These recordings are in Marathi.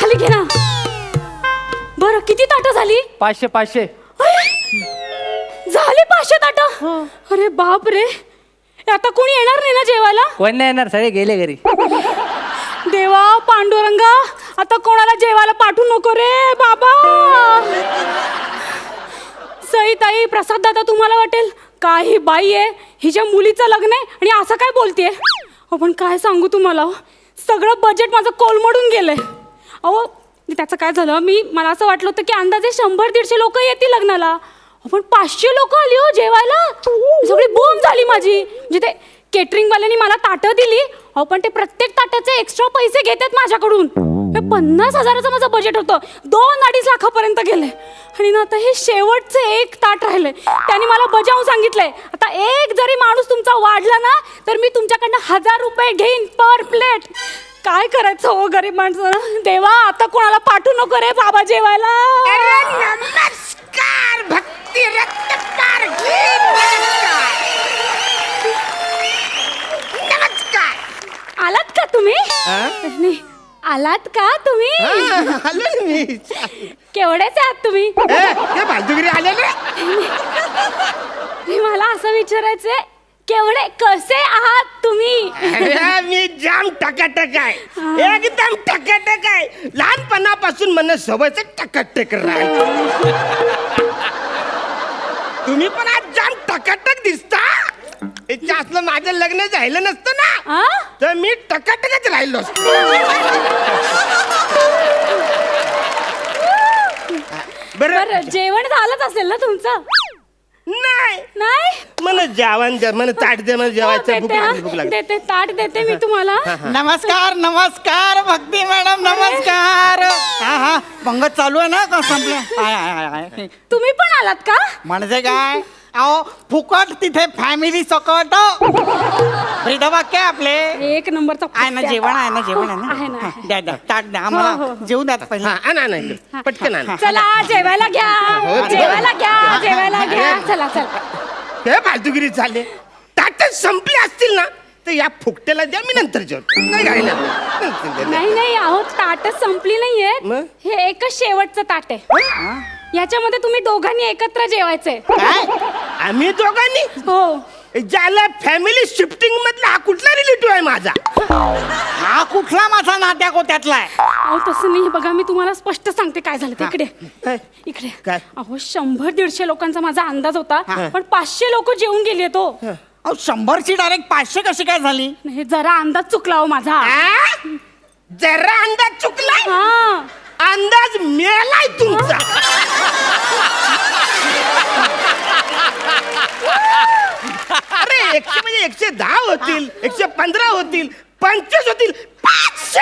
खाली घे ना. बरं किती ताटं झाली? 500. झाली 500 ताटं. अरे बाप रे, आता कोणी येणार नाही ना जेवायला? कोण नाही येणार, सगळे गेले घरी. देवा पांडुरंगा, आता कोणाला जेवायला पाठवू नको रे बाबा. सई ताई, प्रसाद दादा, तुम्हाला वाटेल काही बाई आहे, हिच्या मुलीचं लग्न आहे आणि असं काय बोलतेय. पण काय सांगू तुम्हाला, सगळं बजेट माझं कोलमडून गेलंय. अहो त्याचं काय झालं, मला असं वाटलं होतं की अंदाजे 100-150 लोक येतील लग्नाला. पण 500 लोक आली हो जेवायला. सगळी बोंब झाली माझी. म्हणजे ते केटरिंगवाल्यांनी मला ताटं दिली, अहो पण ते प्रत्येक ताटाचे एक्स्ट्रा पैसे घेतात माझ्याकडून. 50,000चं माझं बजेट होतं, 2-2.5 लाखापर्यंत गेले. आणि ना आता हे शेवटचं एक ताट राहिलंय, त्यांनी मला बजावून सांगितलंय, आता एक जरी माणूस तुमचा वाढला ना तर मी तुमच्याकडनं 1000 रुपये घेईन पर प्लेट. काय करायचं हो गरीब माणसं. देवा आता कोणाला पाठवू नको रे बाबा जेवायला. नमस्कार भक्ती रक्तकार. नमस्कार. आलात का तुम्ही? नाही, आलात का तुम्ही? आलो मी. केवढ्याचे आहात तुम्ही? हे बाजूगिरी आले ना. मला असं विचारायचंय, केवढे कसे आहात तुम्ही? अरे मी जाम टकाटक आहे, एकदम टकाटक आहे. लहानपणापासून मला सवयच टकाटक राहायचं. तुम्ही पण आज जाम टकाटक दिसता. याच्या असलं माझं लग्न झालं नसतं ना आ? तर मी टकाटकच राहिलो असतो. बरं जेवण झालंच असेल ना तुमचं? नाही नाही मला जेवण द्या, मला ताट द्या, मला जेवायचं. भूक देते, हा. लागली, भूक लागली. देते, ताट देते मी तुम्हाला. नमस्कार नमस्कार भक्ती मॅडम नमस्कार. हा हा पंगत चालू आहे ना का संपलं? तुम्ही पण आलात का? म्हणजे काय, अहो फुकट तिथे फॅमिली सकट. वाक्य आपले एक नंबरचा आहे ना, जेवण आहे ना, जेवण आहे आहे ना. ना. द्या द्या ताट द्या आम्हाला, हो. जेवू द्या पहिले. हा आणा नाही पटकन आणा. चला जेवायला घ्या, जेवायला घ्या, जेवायला घ्या. चला चला. हे फालतूगिरी चालले. ताटच संपली असतील ना तर या फुकट्याला द्या, मी नंतर जेवतो. नाही काय नाही नाही, अहो ताटच संपली नाहीये. मग? हे एकच शेवटचं ताट आहे. याच्यामध्ये तुम्ही दोघांनी एकत्र जेवायचंय. काय आम्ही दोघांनी? हो. ज्याला फॅमिली शिफ्टिंग मधला हा कुठला रिलेटिव्ह आहे माझा? हा कुठला माझा नात्या गोत्यातला आहे? अहो तसं नाही, बघा मी तुम्हाला स्पष्ट सांगते काय झालं ते. इकडे काय? इकडे. काय? अहो 100-150 लोकांचा माझा अंदाज होता, पण 500 लोक जेवून गेली तो. अहो 100ची डायरेक्ट 500 कशी काय झाली? नाही, जरा अंदाज चुकला हो माझा. आ? जरा अंदाज चुकलाय. हा. अंदाज मेलाय तुमचा. अरे 100 म्हणजे 110 होतील, 115 होतील, 25 होतील, 500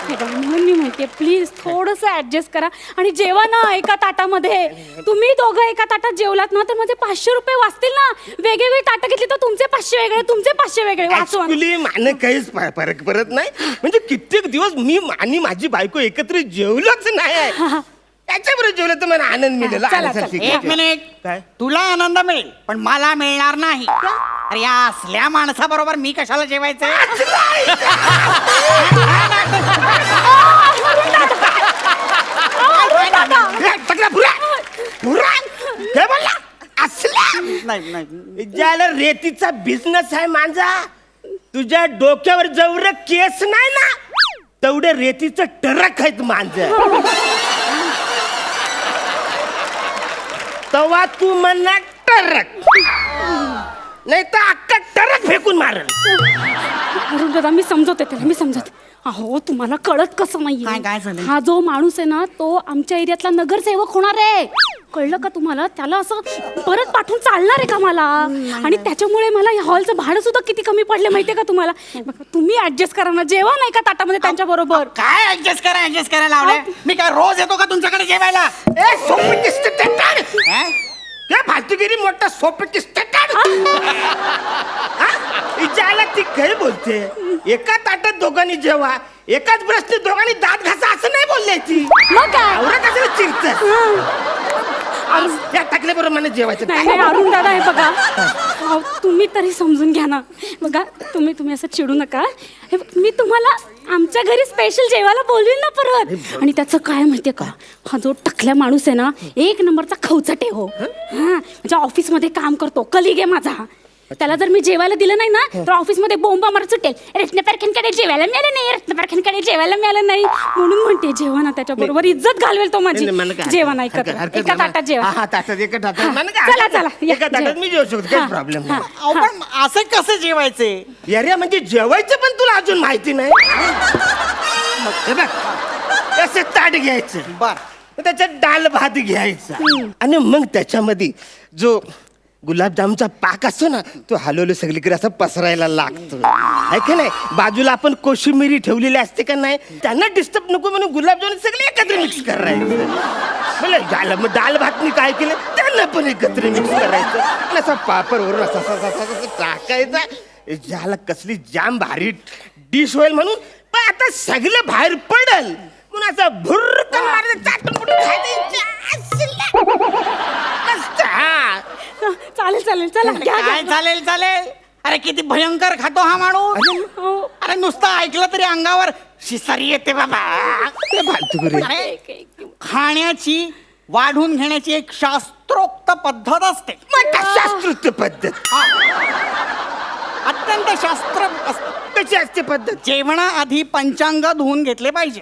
हे बघा, म्हणून मी म्हणते प्लीज थोडंसं ऍडजस्ट करा आणि जेवा ना एका ताटामध्ये. तुम्ही दोघं एका ताटात जेवलात ना तर माझे 500 रुपये वाचतील ना. वेगवेगळी ताटं घेतली तर तुमचे 500 वेगळे, तुमचे 500 वेगळे. वाचवा. ऍक्च्युली मला काहीच फरक पडत नाही. म्हणजे कित्येक दिवस मी आणि माझी बायको एकत्र जेवलोच नाही. त्याच्याबरोबर जेवलं तर मला आनंद मिळेल. चला, चल, चला. ठीक आहे. एक मिनिट, काय? तुला आनंद मिळेल पण मला मिळणार नाही. अरे या असल्या माणसाबरोबर मी कशाला जेवायचं? हे बोलला असला. नाही नाही ज्याला रेतीचा बिझनेस आहे माझा, तुझ्या डोक्यावर जेवढं केस नाही ना तेवढे रेतीचं टरक आहेत माझं. तेव्हा तू म्हणला टरक, नाही तर अक्का टरक फेकून मारल. अरुण दादा मी समजवते त्याला, मी समजते. अहो तुम्हाला कळत कसं काय नाहीये, झालं? हा जो माणूस आहे ना तो आमच्या एरियातला नगरसेवक होणार आहे. कळलं का तुम्हाला? त्याला असं परत पाठवून चालणार आहे का मला? आणि त्याच्यामुळे मला या हॉलचं भाडं सुद्धा किती कमी पडले माहितीये का तुम्हाला? बघा, तुम्ही ऍडजस्ट करा ना, जेवा नाही का ताटामध्ये त्यांच्या बरोबर. काय ऍडजस्ट करायला लावलंय? मी काय रोज येतो का तुमच्याकडे जेवायला? ए सोपीकिस्ट टेटाड, काय? या भातुगिरी मोठा सोपीकिस्ट टेटाड. ज्याला ती काही बोलते, एका ताटात दोघांनी जेवा, एकाच ब्रशने दोघांनी दात घासा असं नाही बोलल्याची. मग काय? आवरा कसं चिरत. या टाकल्याबरोबर मला जेवायचं नाही नाही अरुण दादा हे बघा अहो, तुम्ही तरी समजून घ्या ना बघा तुम्ही असं चिडू नका हे मी तुम्हाला आमच्या घरी स्पेशल जेवायला बोलवीन ना परत आणि त्याचं काय माहितीये का हा जो टकल्या माणूस आहे ना एक नंबरचा खवचटे हो हा म्हणजे ऑफिसमध्ये काम करतो कलिग आहे माझा त्याला जर मी जेवायला दिलं नाही ना तर ऑफिसमध्ये बोंबा मारत सुटेल रत्नपारख्यांकडे जेवायला मिळालं नाही रत्नपारख्यांकडे जेवायला मिळालं नाही म्हणून म्हणते जेवा ना त्याच्या बरोबर इज्जत घालवेल तो माझी जेवा नाही करत एका ताटात जेवा हा ताटात एका ताटात मला काय चला, चला, या, एका ताटात मी जेवू शकतो काही प्रॉब्लेम नाही अहो, पण असे कसे जेवायचे अरे म्हणजे जेवायचं पण तुला अजून माहिती नाही हे बघ असं ताट घ्यायचं बर त्याच्यात डाल भात घ्यायचा आणि मग त्याच्यामध्ये जो गुलाबजामचा पाक असतो ना तो हलवलं सगळीकडे असं पसरायला लागतो आहे का नाही बाजूला आपण कोशिंबिरी ठेवलेली असते का नाही त्यांना डिस्टर्ब नको म्हणून गुलाबजाम सगळे एकत्र मिक्स करायचं म्हणजे झालं मग डाल भातनी काय केलं त्यांना पण एकत्र मिक्स करायचं आणि असा पापड वरून असा टाकायचा झाला कसली जाम भारी डिश होईल म्हणून पण आता सगळं बाहेर पडल म्हणून असं भुर्र चाटून चालेल चालेल चला घ्या काय घ्या. चालेल चालेल अरे किती भयंकर खातो हा माणूस हो. अरे नुसतं ऐकलं तरी अंगावर शिसारी येते बाबा अरे खाण्याची वाढून घेण्याची एक शास्त्रोक्त पद्धत असते शास्त्रोक्त पद्धत अत्यंत शास्त्र असते कशी असते पद्धत जेवणाआधी पंचांग धुवून घेतले पाहिजे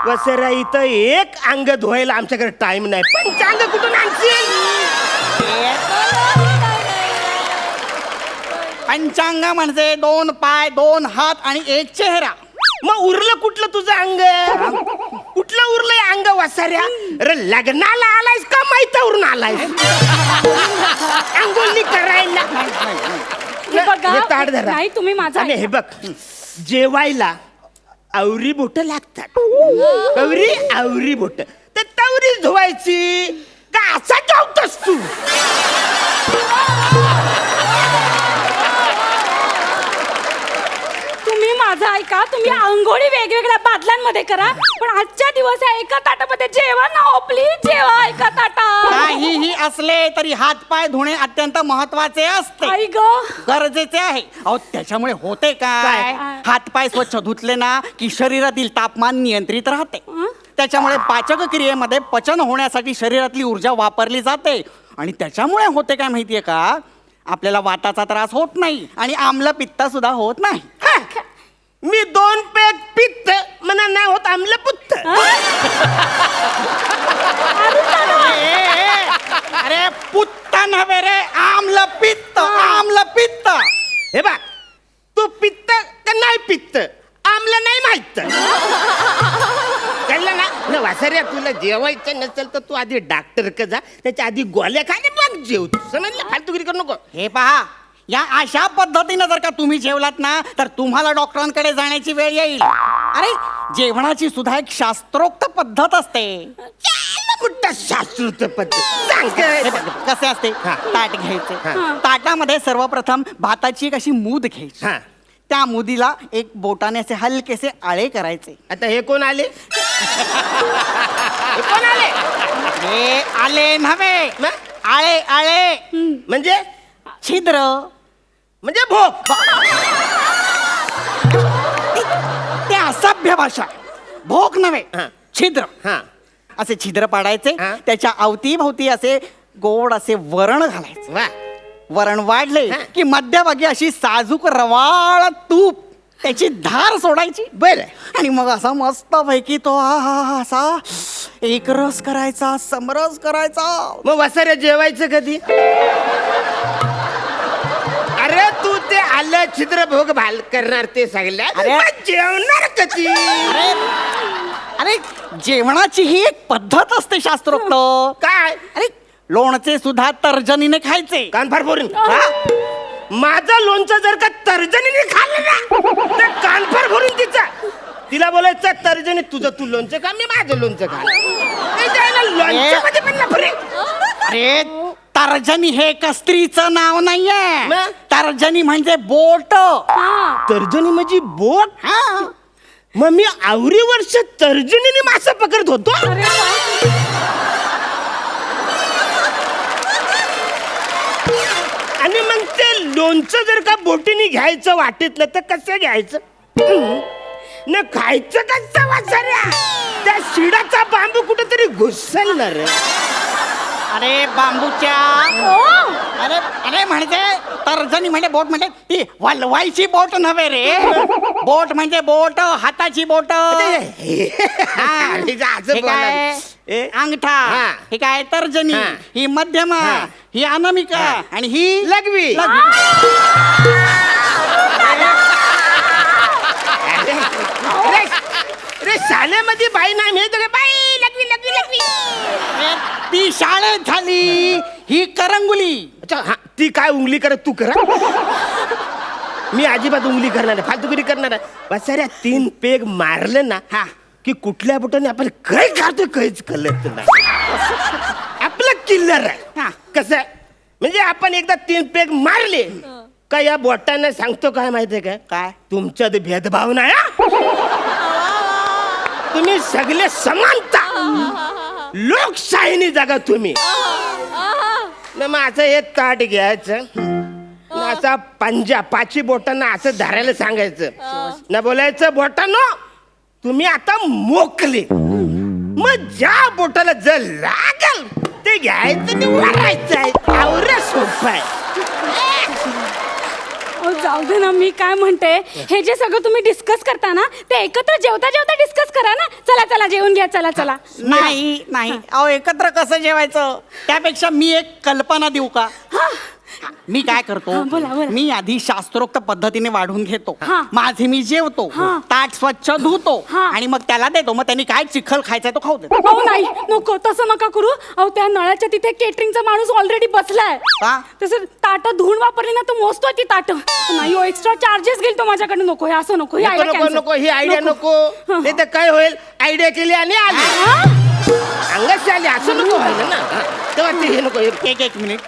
वसरा इथं एक अंग धुवायला आमच्याकडे टाइम नाही पंचांग कुठून आणशील पंचांग म्हणजे 2 पाय 2 हात आणि 1 चेहरा मग उरलं कुठलं तुझं अंग कुठलं उरलंय अंग वसाऱ्या अरे लग्नाला आलायस का माहितीवरून आलायस अंगोली करायला हे बघा हे ताट धरा. नाही तुम्ही माझा आणि हे बघ जेवायला आवरी बोट लागतात कवरी आवरी बोट तर तवरी धुवायची का असा जेवतोस तू तुम्ही माझा ऐका तुम्ही अंघोळी वेगवेगळ्या बादल्यांमध्ये करा पण आजच्या दिवस या एका ताटामध्ये जेवा ना हो प्लीज जेवा एका ताटात काहीही असले तरी हात पाय धुणे अत्यंत महत्वाचे असते आई ग गरजेचे आहे अहो त्याच्यामुळे होते काय काय? हात पाय स्वच्छ धुतले ना की शरीरातील तापमान नियंत्रित राहते त्याच्यामुळे पाचक क्रियेमध्ये पचन होण्यासाठी शरीरातली ऊर्जा वापरली जाते आणि त्याच्यामुळे होते काय माहितीये का आपल्याला वाताचा त्रास होत नाही आणि आम्ल पित्त सुद्धा होत नाही हा. मी 2 पेग पित्त म्हणा नाही होत आमलं पुत्त अरे पुत्त नव्हे रे आम्ल पित्त आम्ल पित्त हे बघ तू पित्त का नाही पित्त आमलं नाही माहित कळलं ना वासऱ्या तुला जेवायचं नसेल तर तू आधी डॉक्टर का जा त्याच्या आधी गोळ्या खाणे मग जेव समजलं फालतुगिरी करू नको हे पहा या अशा पद्धतीनं जर का तुम्ही जेवलात ना तर तुम्हाला डॉक्टरांकडे जाण्याची वेळ येईल अरे जेवणाची सुद्धा एक शास्त्रोक्त पद्धत असते कुठं शास्त्रोक्त पद्धत सांग हे काय? बघ, कसे असते हा. ताट घ्यायचे हा. ताटामध्ये सर्वप्रथम भाताची एक अशी मूद घ्यायची हा त्या मुदीला एक बोटाने असे हलकेसे आळे करायचे आता हे कोण आले हे कोण आले हे आले नव्हे मग? आळे आळे म्हणजे छिद्र म्हणजे भोग ते असभ्य भाषा भोग नव्हे हा. छिद्र हा असे छिद्र पाडायचे हा. त्याच्या अवतीभोवती असे गोड असे वरण घालायचे वा वरण वाढले हा. की मध्यभागी अशी साजूक रवाळ तूप त्याची धार सोडायची बर आणि मग असा मस्त पैकी तो असा एक रस करायचा समरस करायचा मग वसाऱ्या जेवायचं कधी अरे तू ते आलं छिद्र भोग भाल करणार ते सांगल्या अरे. मग जेवणार कधी अरे अरे जेवणाची ही एक पद्धत असते शास्त्रोक्त काय अरे लोणचे सुद्धा तर्जनीने खायचे कान फार फोडून माझं लोणचं जर का तर्जनीने खाल्लं ना तर कान फार भरून तिचा तिला बोलायचं तर्जनी तुझं तू लोणचं खा मी माझं लोणचं खा लोणच्यामध्ये पण नफरे अरे तर्जनी हे एक स्त्रीचं नाव नाहीये मग? तर्जनी म्हणजे बोट तर्जनी म्हणजे बोट हा मग मी आवरी वर्ष तर्जनीने मासा पकडत होतो अरे वा. लोणचं जर का बोटीने घ्यायचं वाटेतलं तर कसं घ्यायचं न खायचं कसं वाचाऱ्या त्या शिडाचा बांबू कुठेतरी घुसलणार अरे बांबूच्या अरे अरे म्हणजे तर्जनी म्हणजे बोट म्हणजे ती वलवायची बोट नव्हे रे बोट म्हणजे बोट हाताची बोट अंगठा हा. ही काय तर्जनी हा. ही मध्यमा हा. ही अनामिका आणि ही लघवी अरे शाळेमध्ये बाई नाही मिळत का बाई लघवी लघवी लघवी अरे, ती शाळेत झाली ही करंगुली अच्छा हा ती काय उंगली करत तू करा मी अजिबात उंगली करणार नाही फालतुगिरी करणार नाही बसाऱ्या 3 पेग मारलं ना हा. की कुठल्या बोटाने आपण काय खातो काहीच कळत नाही आपलं किल्लर आहे हा. कसं म्हणजे आपण एकदा 3 पेग मारले का या बोटांना सांगतो काय माहितीये का काय तुमच्यात भेदभाव नाही हा? तुम्ही सगळे समानता लोकशाहीने जगा तुम्ही न मग असं हे ताट घ्यायचं न असा पंजा 5 बोटांना असं धरायला सांगायचं न बोलायचं बोटांनो तुम्ही आता मोकले मग ज्या बोटाला जर लागल ते घ्यायचं आणि वाढायचं आहे आवरं सोपं आहे अहो, जाऊ दे ना मी काय म्हणते हे जे सगळं तुम्ही डिस्कस करता ना ते एकत्र जेवता जेवता डिस्कस करा ना चला चला जेवून घ्या चला चला नाही नाही अहो एकत्र कसं जेवायचं त्यापेक्षा मी एक कल्पना देऊ का मी काय करतो हा, बोला, बोला. मी आधी शास्त्रोक्त पद्धतीने वाढून घेतो हा. माझे मी जेवतो हा. ताट स्वच्छ धुतो हा. आणि मग त्याला देतो मग त्यांनी काय चिखल खायचा तो खाऊ देतो अहो नाही नको तसं नका करू अहो त्या नळाच्या तिथे केटरिंगचा माणूस ऑलरेडी बसलाय का? तसं ताटं धुवून वापरली ना तो मोजतोय ती ताटं नाही हो एक्स्ट्रा चार्जेस घेईल तो माझ्याकडे नको हे असं नको ही नको idea नको cancel. नको ही आयडिया नको हा. नाही तर काय होईल आयडिया केली आणि आली हा? अंगाशी आली असं नको व्हायला ना हा. तेव्हा ते हे नको हे एक मिनिट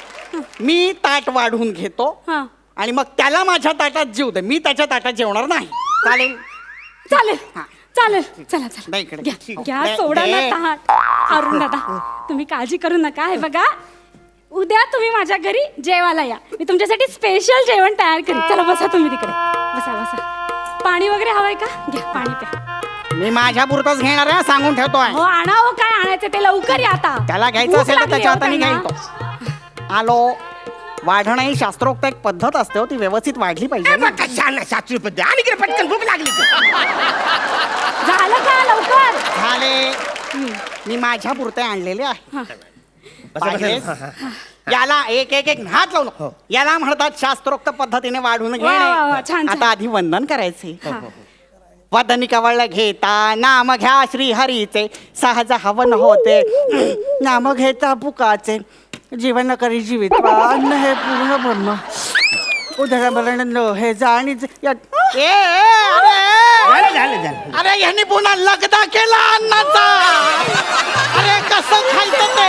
मी ताट वाढून घेतो हा. आणि मग त्याला माझ्या ताटात जेवू दे मी त्याच्या ताटात जेवणार नाही चालेल चालेल हा. चालेल चला चला नाही इकडे. घ्या घ्या दे- सोडा ना दे. ताट अरुण दादा तुम्ही काळजी करू नका हे बघा उद्या तुम्ही माझ्या घरी जेवायला या मी तुमच्यासाठी स्पेशल जेवण तयार करीन चला बसा तुम्ही तिकडे बसा बसा पाणी वगैरे हवंय का घ्या पाणी प्या मी माझ्या पुरतच घेणार आहे सांगून ठेवतोय हो आणा हो काय आणायचं ते लवकर या आता त्याला घ्यायचं भूक असेल तर लागली त्याच्या हो हाताने त्यांना. घ्यायचो आलो वाढणं ही शास्त्रोक्त एक पद्धत असते हो ती व्यवस्थित वाढली पाहिजे ना. छान शास्त्रीय पद्धत आणि इकडे पटकन भूक लागली की. झालं का लवकर झाले मी माझ्या पुरते आणलेले आहे हा. बसा, पाहिलेस? बसा. हा, हा. याला एक एक एक हात लावून हो. याला म्हणतात शास्त्रोक्त पद्धतीने वाढून वा, वा, वा, घेणे छान, छान. आता आधी वंदन करायचे हा. वदनी कवळ घेता नाम घ्या श्री हरीचे सहज हवन होते नाम घेता पुकाचे जीवन करी जीवित अन्न हे पूर्ण ब्रह्म उदरभरण हे जाणी झालं झालं झालं अरे यांनी पुन्हा लगदा केला अन्नाचा अरे कसं खायचं ते